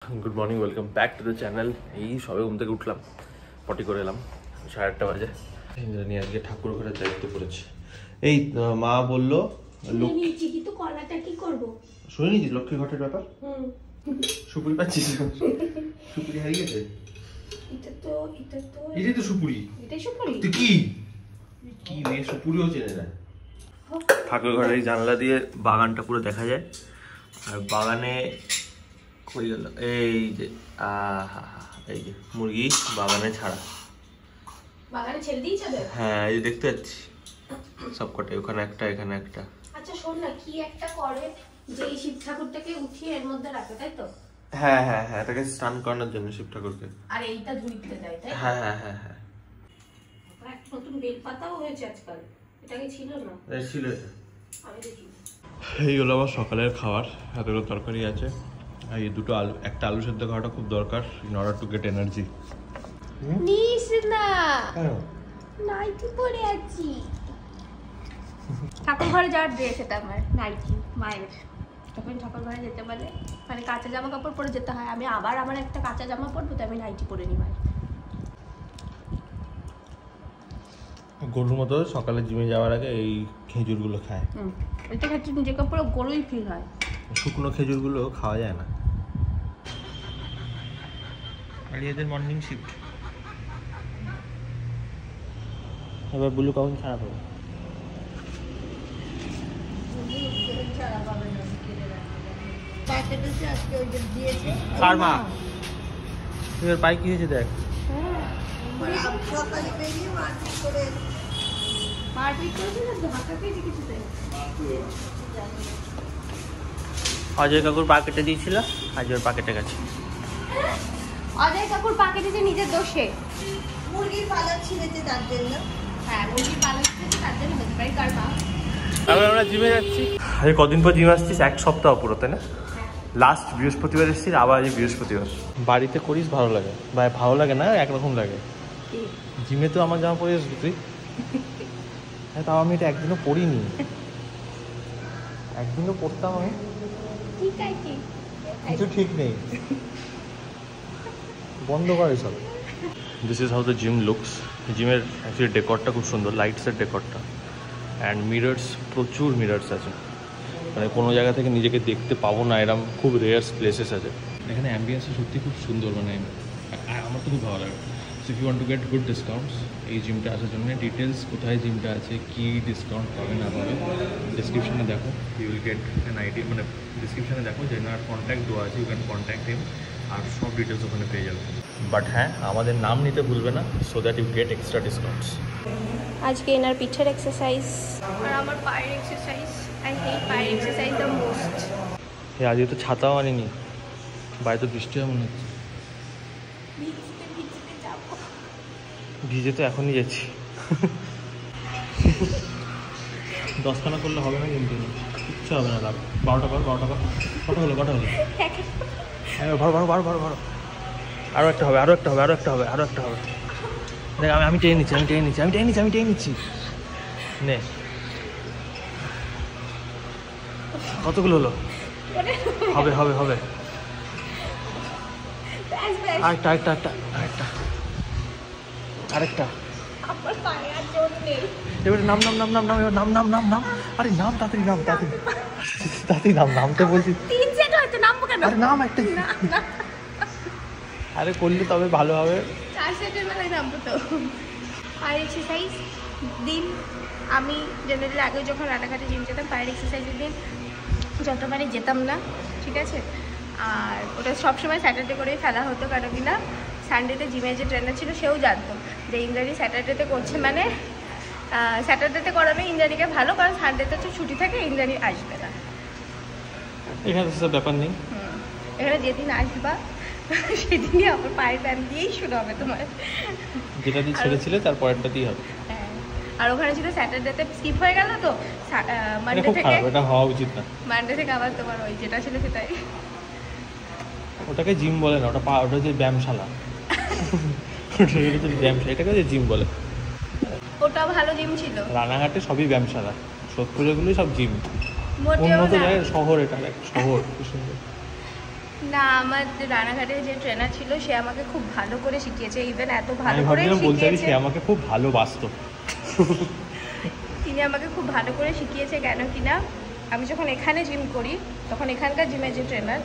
Good morning, welcome back to the channel. এই সবে ঘুম থেকে উঠলাম, পটি করে এলাম, 8:30 বাজে। ইন্দ্রাণী আজকে ঠাকুর ঘরের দায়িত্ব করেছে। এই মা বললো শুনে নিয়েছিস লক্ষ্মী ঘটের ব্যাপার। সুপুরি পাচ্ছিস? সুপুরি হারিয়ে গেছে। এটাই তো সুপুরি। তুই কি রে, সুপুরিও চেনে না। ঠাকুর ঘরের এই জানলা দিয়ে বাগানটা পুরো দেখা যায়। আর বাগানে কই গেল, এই যে এই যে মুরগি বাগানে ছাড়া, বাগানে ছেড়ে দিয়েছে। হ্যাঁ এই দেখতে পাচ্ছি সবকটাই, ওখানে একটা এখানে একটা। আচ্ছা শোন না, কি একটা করে যে এই শিব ঠাকুরটাকে উঠিয়ে এর মধ্যে রাখে, তাই তো? হ্যাঁ হ্যাঁ হ্যাঁ, তাকে স্নান করানোর জন্য শিব ঠাকুরকে। আর এইটা ধুইতে দেয়, তাই? হ্যাঁ হ্যাঁ হ্যাঁ হ্যাঁ। নতুন বেলপাতাও হয়েছে আজকাল, এটা কি ছিল না? ছিল এটা। আমি দেখি। এইগুলো আমার সকালের খাবার, এতগুলো তরকারি আছে। আর এই দুটো আলু, একটা আলু সেদ্ধ খাওয়াটা খুব দরকার in order to get energy. নিস না, নাইটি পরে আছি। ঠাকুর ঘরে যাওয়ার ড্রেস এটা আমার, নাইটি মায়ের। যখন ঠাকুর ঘরে যেতে বলে, মানে কাঁচা জামা কাপড় পরে যেতে হয়, আমি আবার আমার একটা কাঁচা জামা পরবো, তো আমি নাইটি পরে নি মায়ের। গরুর মতো সকালে জিমে যাওয়ার আগে এই খেজুরগুলো খায়। এটা খেতে নিজেকে পুরো গরুই ফিল হয়। শুকনো খেজুরগুলো খাওয়া যায় না। আর এদের মর্নিং শিফট। এবার ব্লু কখন খারাপ হবে? কার মা? এবার পাই কি হয়েছে দেখ। অজয় কাকুর পা কেটে দিয়েছিল, আজ ওর পা কেটে গেছে। অজয় কাকুর পা কেটেছে নিজের দোষে। মুরগির পালক ছিঁড়েছে তার জন্য। হ্যাঁ, মুরগির পালক ছিঁড়েছে তার জন্য হতে পারে কার মা। আমরা জিমে যাচ্ছি। আজ কদিন পর জিম আসছিস? এক সপ্তাহ পুরো, তাই না? লাস্ট বৃহস্পতিবার এসেছিস, আবার আজ বৃহস্পতিবার। বাড়িতে করিস ভালো লাগে, ভাই ভালো লাগে না, একরকম লাগে। জিমে তো আমার জামা পরে আসবি তুই। হ্যাঁ, তাও আমি এটা একদিনও পরিনি, একদিনও পরতাম আমি। ঠিক আছে, কিছু ঠিক নেই, বন্ধ করে সব। This is how the gym looks. জিমের অ্যাকচুয়ালি ডেকরটা খুব সুন্দর, লাইটসের ডেকরটা। অ্যান্ড মিরর্স, প্রচুর মিরর্স আছে, মানে কোনো জায়গা থেকে নিজেকে দেখতে পাবো না এরকম খুব রেয়ার প্লেসেস আছে এখানে। অ্যাম্বিয়েন্সটা সত্যি খুব সুন্দর, মানে আমার তো খুব ভালো লাগে। So if you want to get good discounts এই জিমটা আসার জন্য, ডিটেলস কোথায় জিমটা আছে, কী ডিসকাউন্ট পাবে না পাবে, ডিসক্রিপশানে দেখো। You will get an idea, মানে ডিসক্রিপশানে দেখো যে না কন্ট্যাক্ট দেওয়া আছে, ইউ ক্যান কন্ট্যাক্ট হিম, আর সব ডিটেলস ওখানে পেয়ে যাবে। বাট হ্যাঁ, আমাদের নাম নিতে ভুলবে না, so that you get extra discounts. আজকে এনার পিঠের এক্সারসাইজ আর আমার পায়ের এক্সারসাইজ। আই হেট পায়ের এক্সারসাইজ দ্য মোস্ট। আজকে তো ছাতাও আনিনি, বাইরে তো বৃষ্টি হয় মনে হচ্ছে। ভিজে তো এখনই যাচ্ছি। 10খানা করলে হবে না কিন্তু, কিচ্ছু হবে না, লাভ। 12টা কর, 12টা কর। কটা হলো? ভালো। আরও একটা হবে, আরও একটা হবে। দেখ আমি টেনে নিচ্ছি। নে, কতগুলো হলো? হবে। আরেকটা। এবারে নাম। আরে নাম, তাড়াতাড়ি নামতে বলছি। আরে নাম একটা। আরে করলে তবে ভালো হবে। 4 সেটের বেলায় নামবো তো। পায়ের এক্সারসাইজ দিন আমি জেনারেলি আগে যখন রানাঘাটে জিম যেতাম, পায়ের এক্সারসাইজের দিন যতবারই যেতাম না, ঠিক আছে। আর ওটা সবসময় স্যাটারডে করেই ফেলা হতো, কেন কি না সানডেতে জিমের যে ট্রেনার ছিল সেও জানতো যে ইন্দ্রাণী স্যাটারডেতে করছে, মানে স্যাটারডেতে করানো ইন্দ্রাণীকে ভালো, কারণ সানডেতে তো ছুটি থাকে, ইন্দ্রাণী আসবে না। এখানে ব্যাপার নেই, এখানে যেদিন আসবা সেদিনই আমার পায়ের ব্যায়াম দিয়েই শুরু হবে তোমার। যেটা দিয়ে ছেড়েছিলে তার পরেরটাতেই হবে। হ্যাঁ, আর ওখানে ছিল স্যাটারডেতে স্কিপ হয়ে গেল, তো মানডে থেকে, এটা হওয়া উচিত না। মানডে থেকে আবার তোমার ওই যেটা ছিল সেটাই। ওটাকে জিম বলে না, ওটা হচ্ছে ব্যায়ামশালা। এটাকে জিম বলে। ওটা ভালো জিম ছিল। রানাঘাটে সবই ব্যায়ামশালা, সোদপুরেগুলোই সব জিম। মোটেও উন্নত না। জায়গায় শহর, এটা শহর কি সুন্দর। না, আমার রানাঘাটে যে ট্রেনার ছিল সে আমাকে খুব ভালো করে শিখিয়েছে, ইভেন এত ভালো আমি করে ভাবছিলাম বলতে শিখিয়েছে। সে আমাকে খুব ভালোবাসতো। তিনি আমাকে খুব ভালো করে শিখিয়েছে, কেন কিনা আমি যখন এখানে জিম করি তখন এখানকার জিমের যে ট্রেনার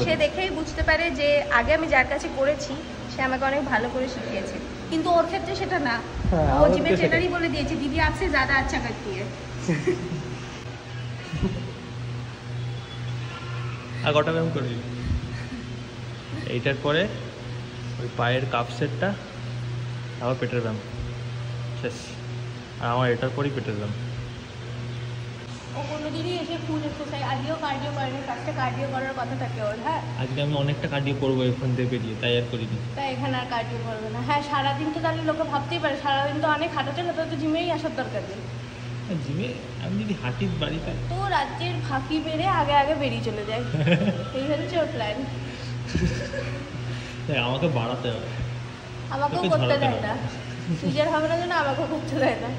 সে দেখেই বুঝতে পারে যে আগে আমি যার কাছে করেছি সে আমাকে অনেক ভালো করে শিখিয়েছে, কিন্তু ওর ক্ষেত্রে সেটা না। ও জিমের ট্রেনারই বলে দিয়েছে দিদি আপসে ज़्यादा अच्छा करती है। আর কটা ব্যায়াম করবি? এইটার পরে ওই পায়ের কাপ সেটটা, আবার পেটের ব্যায়াম শেষ। আর আমার এটার পরেই পেটের ব্যায়াম। ও কোনোদিনই এসে ফুল এক্সারসাইজ, আজকেও কার্ডিও করেনি, ফার্স্টে কার্ডিও করার কথা থাকে ওর। হ্যাঁ, আজকে আমি অনেকটা কার্ডিও করবো এখান থেকে বেরিয়ে, তাই আর করিনি। তাই এখানে আর কার্ডিও করবে না। হ্যাঁ, সারাদিন তো তাহলে লোকে ভাবতেই পারে সারাদিন তো অনেক হাঁটাচ্ছে না, তো জিমেই আসার দরকার নেই। জিমে আমি যদি হাঁটি বাড়িতে, তো রাজ্যের ফাঁকি মেরে আগে আগে বেরিয়ে চলে যায়, এই হচ্ছে ওর প্ল্যান। আমাকে বাড়াতে হবে, আমাকেও করতে দেয় না, নিজের হবে না যেন আমাকেও করতে দেয় না।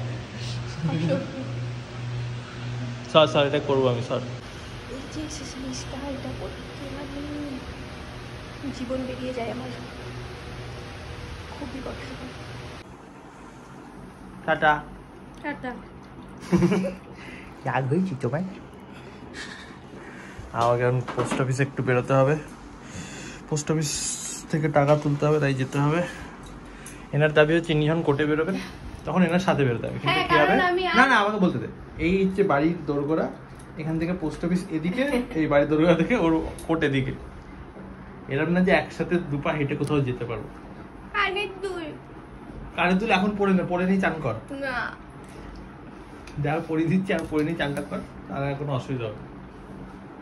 স্যার এটা করবো আমি, স্যার। এই যে এক্সারসাইজটা এটা করতে মানে জীবন বেরিয়ে যায় আমার, খুবই কষ্ট। Tata tata. রাগ হয়েছি তোমায়? আমাকে এখন পোস্ট অফিসে একটু বেরোতে হবে, পোস্ট অফিস থেকে টাকা তুলতে হবে, তাই যেতে হবে। এনার দাবি হচ্ছে ইনি যখন কোর্টে বেরোবেন তখন এনার সাথে বেরোতে হবে, কিন্তু কি হবে না আমাকে বলতে দে। এই হচ্ছে বাড়ির দোরগোড়া, এখান থেকে পোস্ট অফিস এদিকে, এই বাড়ির দোরগোড়া থেকে ওর কোর্ট এদিকে। এরকম না যে একসাথে দুপা হেঁটে কোথাও যেতে পারবো। কানে তুল এখন পরে নি, চান কর। না, যা পরে দিচ্ছি আর পরে নি, চানটা কর, তার আর কোনো অসুবিধা হবে না।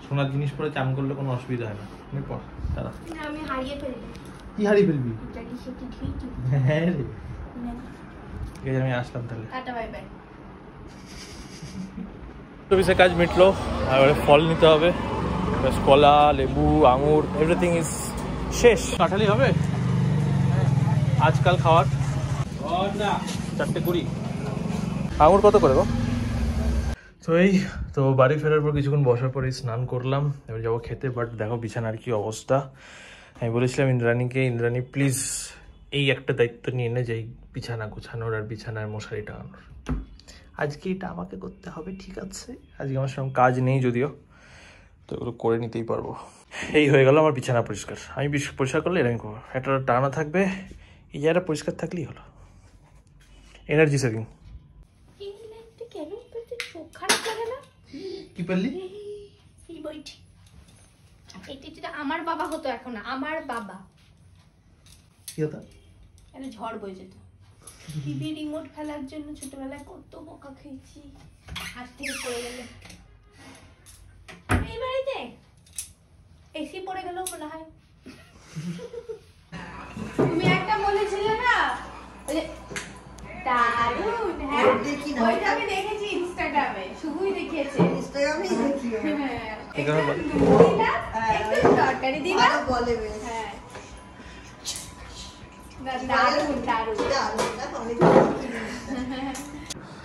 সোনার জিনিস পরে চান করলে কোনো অসুবিধা হয় না। পর দাদা, আমি হারিয়ে ফেলবো। কি হারিয়ে ফেলবি? হ্যাঁ রে, ঠিক আছে আমি আসলাম তাহলে। Tata, bye bye. অফিসের কাজ মিটলো, এবারে ফল নিতে হবে। কলা, লেবু, আঙুর, এভরিথিং ইজ শেষ। কাঁঠালি হবে আজকাল খাওয়ার। 4:20 আঙুর কত করে গো? তো এই তো বাড়ি ফেরার পর কিছুক্ষণ বসার পরে স্নান করলাম, এবার যাবো খেতে। বাট দেখো বিছানার কি অবস্থা। আমি বলেছিলাম ইন্দ্রাণীকে, ইন্দ্রাণী প্লিজ এই একটা দায়িত্ব নিয়ে নে যে এই বিছানা গোছানোর আর বিছানার মশারি টাঙানোর। আজকে এটা আমাকে করতে হবে, ঠিক আছে? আজকে আমার সেরকম কাজ নেই যদিও, তো এগুলো করে নিতেই পারবো। এই হয়ে গেল আমার বিছানা পরিষ্কার। আমি পরিষ্কার করলে এরকম করবো, একটা টানা থাকবে, এই জায়গাটা পরিষ্কার থাকলেই হলো। Energy saving. চোখ খারাপ লাগে না? কি পারলি? এই বইটি এটা আমার বাবা হতো, এখন আমার বাবা কি হতো? একটা ঝড় বয়ে যেত। টিভি রিমোট ফেলার জন্য ছোটবেলায় কত বকা খেয়েছি, হাত থেকে পড়ে গেলে। এই বাড়িতে এসি পড়ে গেলেও মনে হয়। তুমি একটা বলেছিলে না দারুণ, হ্যাঁ ওইটা আমি দেখেছি ইনস্টাগ্রামে, শুভই দেখিয়েছে। ইনস্টাগ্রামেই দেখি হ্যাঁ, একটু তরকারি দিবা বলে হ্যাঁ, দারুণ দারুণ।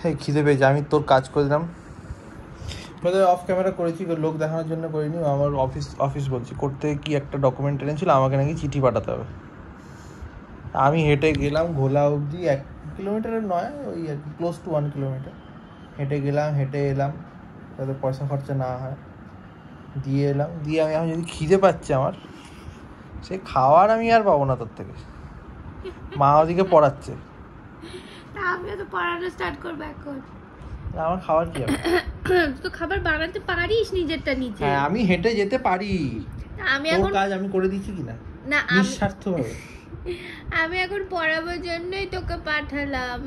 এই খিদে পেয়েছে, আমি তোর কাজ করে দিলাম। অফ ক্যামেরা করেছি, লোক দেখানোর জন্য করিনি। আমার অফিস বলছি করতে কি একটা ডকুমেন্ট এনেছিল, আমাকে নাকি চিঠি পাঠাতে হবে। আমি হেঁটে গেলাম ঘোলা অবধি, 1 কিলোমিটারের নয়, ওই আর কি ক্লোজ টু 1 কিলোমিটার হেঁটে গেলাম, হেঁটে এলাম, যাতে পয়সা খরচা না হয়। দিয়ে এলাম, দিয়ে আমি এখন যদি খিদে পাচ্ছে আমার, সে খাওয়ার আমি আর পাবো না তোর থেকে। মা ওদিকে পড়াচ্ছে, আমিও তো পড়ানো স্টার্ট করব এখন। আমার খাবার কি হবে? তো খাবার বানাতে পারিস নিজেরটা নিজে। হ্যাঁ আমি হেঁটে যেতে পারি, আমি তোর এখন কাজ আমি করে দিচ্ছি কিনা না, নিঃস্বার্থভাবে। আমি এখন পড়াবার জন্যই তোকে পাঠালাম।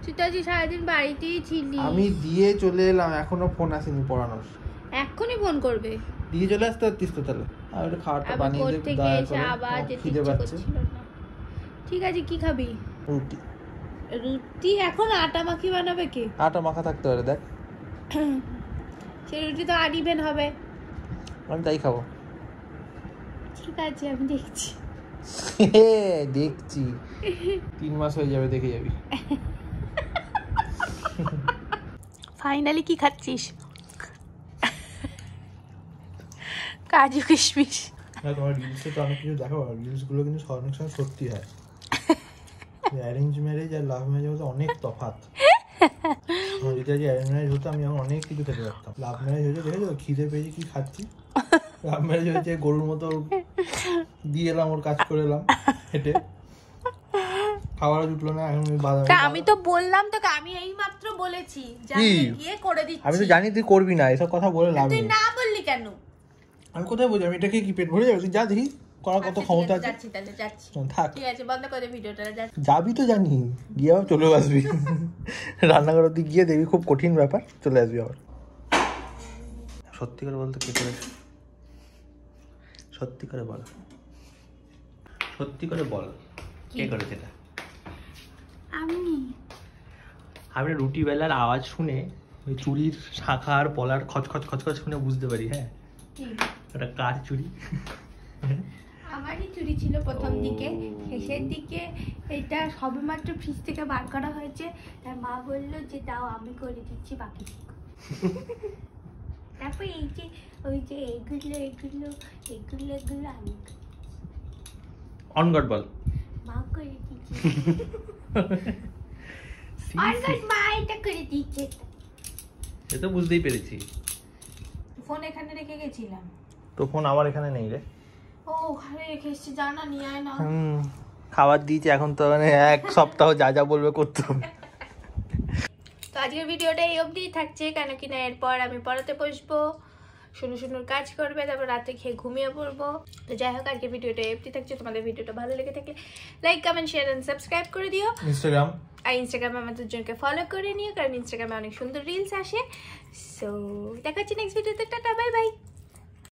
তুই তো আজকে সারাদিন বাড়িতেই ছিলি। আমি দিয়ে চলে এলাম, এখনো ফোন আসেনি পড়ানোর। এক্ষুনি ফোন করবে। দিয়ে চলে আসতে পারতিস তো তাহলে। আমি একটু খাবারটা বানিয়ে আমি দে, থেকে দয়া এসে করে। আবার যেতে খিদে ইচ্ছে পাচ্ছে। করছিল না। ঠিক আছে, কি খাবি? রুটি। রুটি এখন আটা মাখি বানাবে কে? আটা মাখা থাকতে পারে, দেখ। সেই রুটি তো আনইভেন হবে। আমি তাই খাবো। ঠিক আছে, আমি দেখছি। দেখছি 3 মাস হয়ে যাবে, দেখে যাবি। ফাইনালি কি খাচ্ছিস? কাজু কিশমিশ। না তোমার রিলসে তো অনেক কিছু দেখো, রিলসগুলো কিন্তু অনেক সময় সত্যি হয়। অ্যারেঞ্জ ম্যারেজ আর লাভ ম্যারেজের মধ্যে অনেক তফাৎ। যদি আজ অ্যারেঞ্জ ম্যারেজ হতো আমি এখন অনেক কিছু খেতে পারতাম। লাভ ম্যারেজ হয়েছে দেখেছো, খিদে পেয়েছে কি খাচ্ছি। লাভ ম্যারেজ হয়েছে গরুর মতো দিয়ে এলাম, ওর কাজ করে এলাম হেঁটে, খাবারও জুটলো না। এখন আমি তো বললাম তোকে, আমি এই মাত্র বলেছি যে আমি গিয়ে করে দিচ্ছি। আমি তো জানি তুই করবি না, এসব কথা বলে লাভ নেই। তুই না বললি কেন? আমি কোথায় বলছি আমি এটাকে কি পেট ভরে যাবে? তুই যা দেখি করার কত ক্ষমতা আছে। যাচ্ছি তাহলে, যাচ্ছি। থাক, ঠিক আছে, বন্ধ করে ভিডিওটা। যাবি তো জানি, গিয়ে আবার চলেও আসবি। রান্নাঘর অব্দি গিয়ে দেখবি খুব কঠিন ব্যাপার, চলে আসবি আবার। সত্যি করে বলতে কে করেছে? সত্যি করে বল, সত্যি করে বল কে করেছে এটা? আমি রুটি বেলার আওয়াজ শুনে ওই চুরির শাখা আর পলার খচখচ খচখচ শুনে বুঝতে পারি। হ্যাঁ, এটা কার চুরি? আমারই চুরি ছিল প্রথম দিকে, শেষের দিকে এটা সবেমাত্র ফ্রিজ থেকে বার করা হয়েছে। তার মা বললো যে দাও আমি করে দিচ্ছি বাকি। তারপর এই যে ওই যে এগুলো আমি অন গড বল, মা করে দিচ্ছি। মা এটা করে দিচ্ছে। সে তো বুঝতেই পেরেছি। ফোন এখানে রেখে গেছিলাম। তো ফোন আমার এখানে নেই রে। ও ওখানে রেখে এসেছি, জানা নিয়ে আয় না। খাবার দিয়েছে এখন তো, মানে এক সপ্তাহ যা যা বলবে করতে হবে। তো আজকের ভিডিওটা এই অবধিই থাকছে, কেন কি না এরপর আমি পড়াতে বসবো, শুনুর কাজ করবে, তারপর রাতে খেয়ে ঘুমিয়ে পড়বো। তো যাই হোক, আজকের ভিডিওটা এই অবধি থাকছে। তোমাদের ভিডিওটা ভালো লেগে থাকলে like, comment, share and subscribe করে দিও। আর ইনস্টাগ্রামে আমাদের জনকে ফলো করে নিও, কারণ ইনস্টাগ্রামে অনেক সুন্দর রিলস আসে। সো দেখা হচ্ছে নেক্সট ভিডিওতে। Tata, bye bye.